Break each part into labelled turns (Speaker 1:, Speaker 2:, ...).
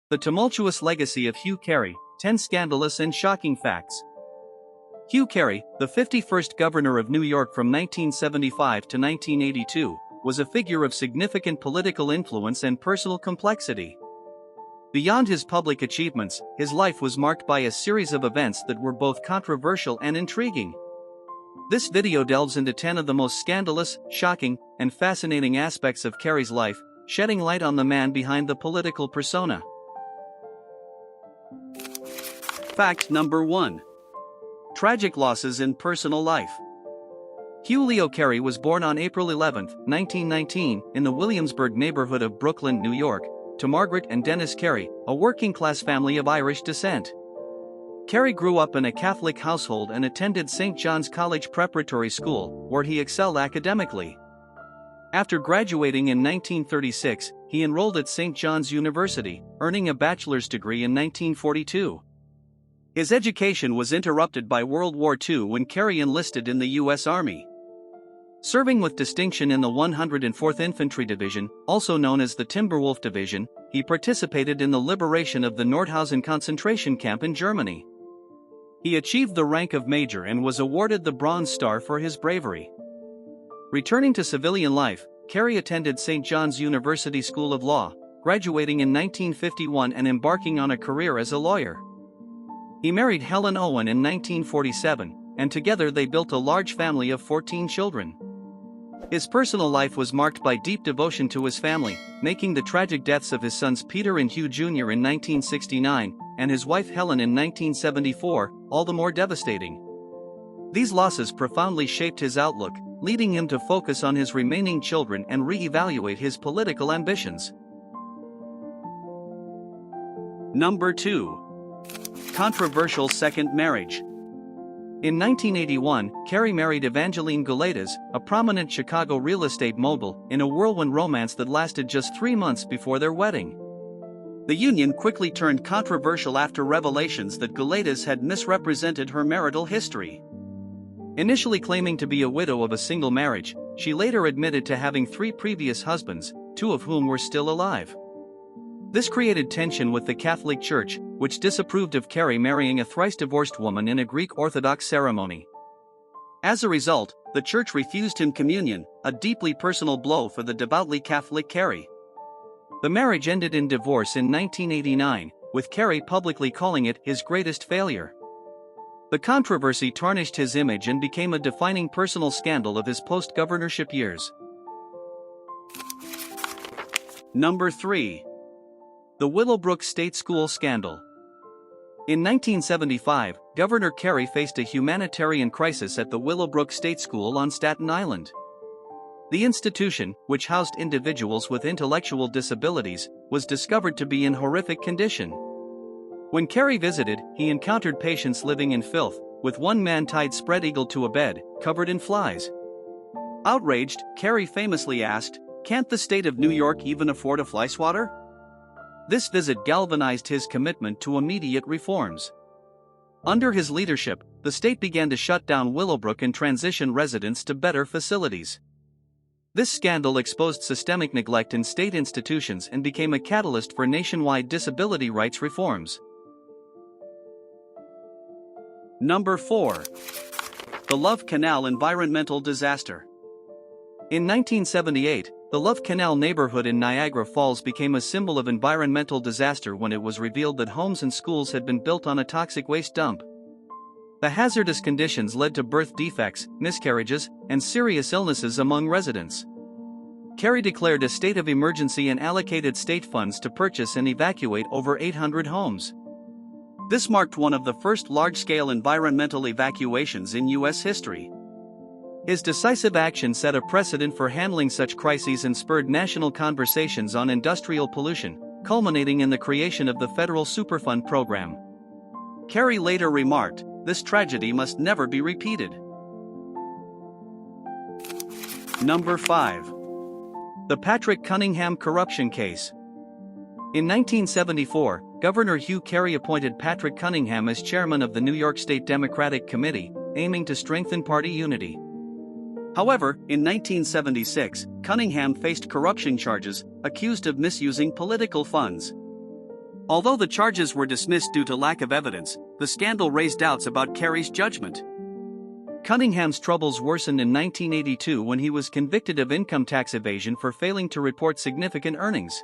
Speaker 1: The Tumultuous Legacy of Hugh Carey, 10 Scandalous and Shocking Facts. Hugh Carey, the 51st governor of New York from 1975 to 1982, was a figure of significant political influence and personal complexity. Beyond his public achievements, his life was marked by a series of events that were both controversial and intriguing. This video delves into 10 of the most scandalous, shocking, and fascinating aspects of Carey's life, shedding light on the man behind the political persona. Fact number 1. Tragic losses in personal life. Hugh Leo Carey was born on April 11, 1919, in the Williamsburg neighborhood of Brooklyn, New York, to Margaret and Dennis Carey, a working-class family of Irish descent. Carey grew up in a Catholic household and attended St. John's College Preparatory School, where he excelled academically. After graduating in 1936, he enrolled at St. John's University, earning a bachelor's degree in 1942. His education was interrupted by World War II when Carey enlisted in the U.S. Army. Serving with distinction in the 104th Infantry Division, also known as the Timberwolf Division, he participated in the liberation of the Nordhausen concentration camp in Germany. He achieved the rank of major and was awarded the Bronze Star for his bravery. Returning to civilian life, Carey attended St. John's University School of Law, graduating in 1951 and embarking on a career as a lawyer. He married Helen Owen in 1947, and together they built a large family of 14 children. His personal life was marked by deep devotion to his family, making the tragic deaths of his sons Peter and Hugh Jr. in 1969, and his wife Helen in 1974, all the more devastating. These losses profoundly shaped his outlook, leading him to focus on his remaining children and re-evaluate his political ambitions. Number 2. Controversial second marriage. In 1981, Carey married Evangeline Gouletas, a prominent Chicago real estate mogul, in a whirlwind romance that lasted just 3 months before their wedding. The union quickly turned controversial after revelations that Gouletas had misrepresented her marital history. Initially claiming to be a widow of a single marriage, she later admitted to having 3 previous husbands, 2 of whom were still alive. This created tension with the Catholic Church, which disapproved of Carey marrying a thrice-divorced woman in a Greek Orthodox ceremony. As a result, the Church refused him communion, a deeply personal blow for the devoutly Catholic Carey. The marriage ended in divorce in 1989, with Carey publicly calling it his greatest failure. The controversy tarnished his image and became a defining personal scandal of his post-governorship years. Number 3. The Willowbrook State School Scandal. In 1975, Governor Carey faced a humanitarian crisis at the Willowbrook State School on Staten Island. The institution, which housed individuals with intellectual disabilities, was discovered to be in horrific condition. When Carey visited, he encountered patients living in filth, with one man tied spread-eagled to a bed, covered in flies. Outraged, Carey famously asked, "Can't the state of New York even afford a fly swatter?" This visit galvanized his commitment to immediate reforms. Under his leadership, the state began to shut down Willowbrook and transition residents to better facilities. This scandal exposed systemic neglect in state institutions and became a catalyst for nationwide disability rights reforms. Number 4. The Love Canal environmental disaster. In 1978, the Love Canal neighborhood in Niagara Falls became a symbol of environmental disaster when it was revealed that homes and schools had been built on a toxic waste dump. The hazardous conditions led to birth defects, miscarriages, and serious illnesses among residents. Carey declared a state of emergency and allocated state funds to purchase and evacuate over 800 homes. This marked one of the first large-scale environmental evacuations in U.S. history. His decisive action set a precedent for handling such crises and spurred national conversations on industrial pollution, culminating in the creation of the federal Superfund program. Carey later remarked, "This tragedy must never be repeated." Number 5. The Patrick Cunningham corruption case. In 1974, Governor Hugh Carey appointed Patrick Cunningham as chairman of the New York State Democratic Committee, aiming to strengthen party unity. However, in 1976, Cunningham faced corruption charges, accused of misusing political funds. Although the charges were dismissed due to lack of evidence, the scandal raised doubts about Kerry's judgment. Cunningham's troubles worsened in 1982 when he was convicted of income tax evasion for failing to report significant earnings.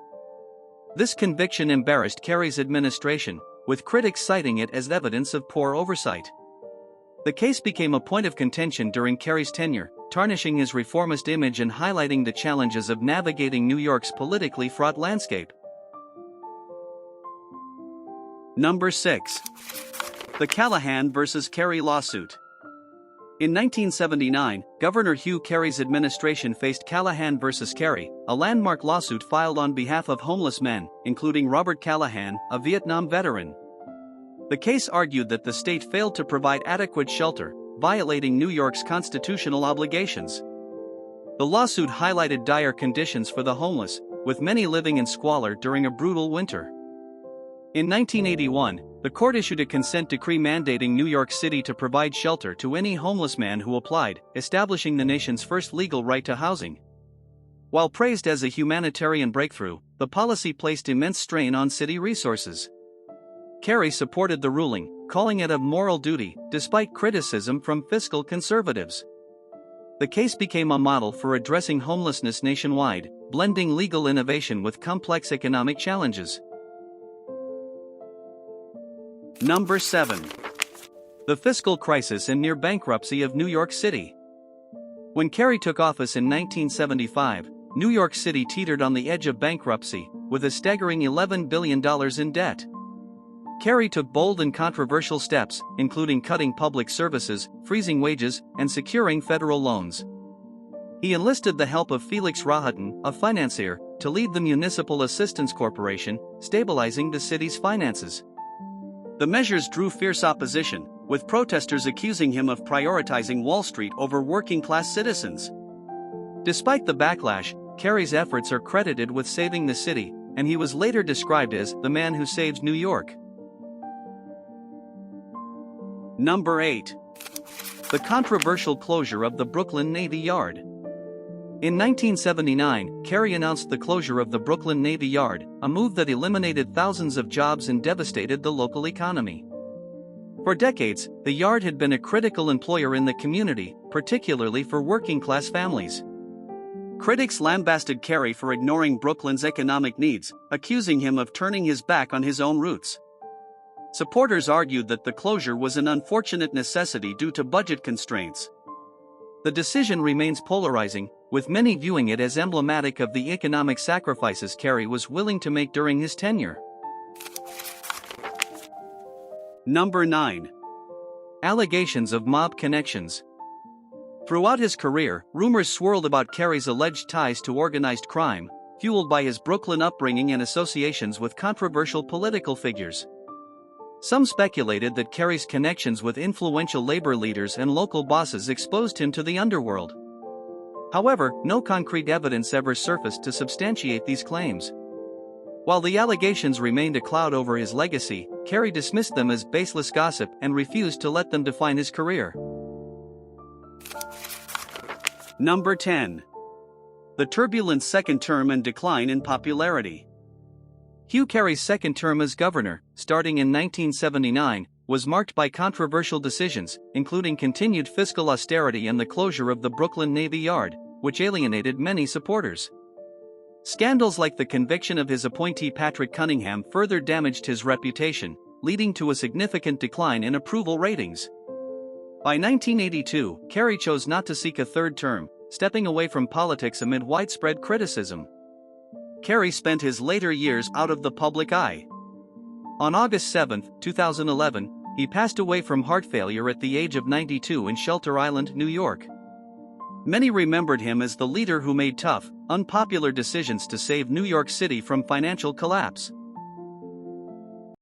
Speaker 1: This conviction embarrassed Kerry's administration, with critics citing it as evidence of poor oversight. The case became a point of contention during Kerry's tenure, tarnishing his reformist image and highlighting the challenges of navigating New York's politically fraught landscape. Number 6. The Callahan vs. Kerry lawsuit. In 1979, Governor Hugh Carey's administration faced Callahan vs. Kerry, a landmark lawsuit filed on behalf of homeless men, including Robert Callahan, a Vietnam veteran. The case argued that the state failed to provide adequate shelter, violating New York's constitutional obligations. The lawsuit highlighted dire conditions for the homeless, with many living in squalor during a brutal winter. In 1981, the court issued a consent decree mandating New York City to provide shelter to any homeless man who applied, establishing the nation's first legal right to housing. While praised as a humanitarian breakthrough, the policy placed immense strain on city resources. Kerry supported the ruling, calling it a moral duty, despite criticism from fiscal conservatives. The case became a model for addressing homelessness nationwide, blending legal innovation with complex economic challenges. Number 7. The fiscal crisis and near bankruptcy of New York City. When Kerry took office in 1975, New York City teetered on the edge of bankruptcy, with a staggering $11 billion in debt. Kerry took bold and controversial steps, including cutting public services, freezing wages, and securing federal loans. He enlisted the help of Felix Rohatyn, a financier, to lead the Municipal Assistance Corporation, stabilizing the city's finances. The measures drew fierce opposition, with protesters accusing him of prioritizing Wall Street over working-class citizens. Despite the backlash, Kerry's efforts are credited with saving the city, and he was later described as the man who saves New York. Number 8. The controversial closure of the Brooklyn Navy Yard. In 1979, Kerry announced the closure of the Brooklyn Navy Yard, a move that eliminated thousands of jobs and devastated the local economy. For decades, the yard had been a critical employer in the community, particularly for working-class families. Critics lambasted Kerry for ignoring Brooklyn's economic needs, accusing him of turning his back on his own roots. Supporters argued that the closure was an unfortunate necessity due to budget constraints. The decision remains polarizing, with many viewing it as emblematic of the economic sacrifices Kerry was willing to make during his tenure. Number 9. Allegations of mob connections. Throughout his career, rumors swirled about Kerry's alleged ties to organized crime, fueled by his Brooklyn upbringing and associations with controversial political figures. Some speculated that Kerry's connections with influential labor leaders and local bosses exposed him to the underworld. However, no concrete evidence ever surfaced to substantiate these claims. While the allegations remained a cloud over his legacy, Kerry dismissed them as baseless gossip and refused to let them define his career. Number 10. The Turbulence second term and decline in popularity. Hugh Carey's second term as governor, starting in 1979, was marked by controversial decisions, including continued fiscal austerity and the closure of the Brooklyn Navy Yard, which alienated many supporters. Scandals like the conviction of his appointee Patrick Cunningham further damaged his reputation, leading to a significant decline in approval ratings. By 1982, Kerry chose not to seek a third term, stepping away from politics amid widespread criticism. Kerry spent his later years out of the public eye. On August 7, 2011, he passed away from heart failure at the age of 92 in Shelter Island, New York. Many remembered him as the leader who made tough, unpopular decisions to save New York City from financial collapse.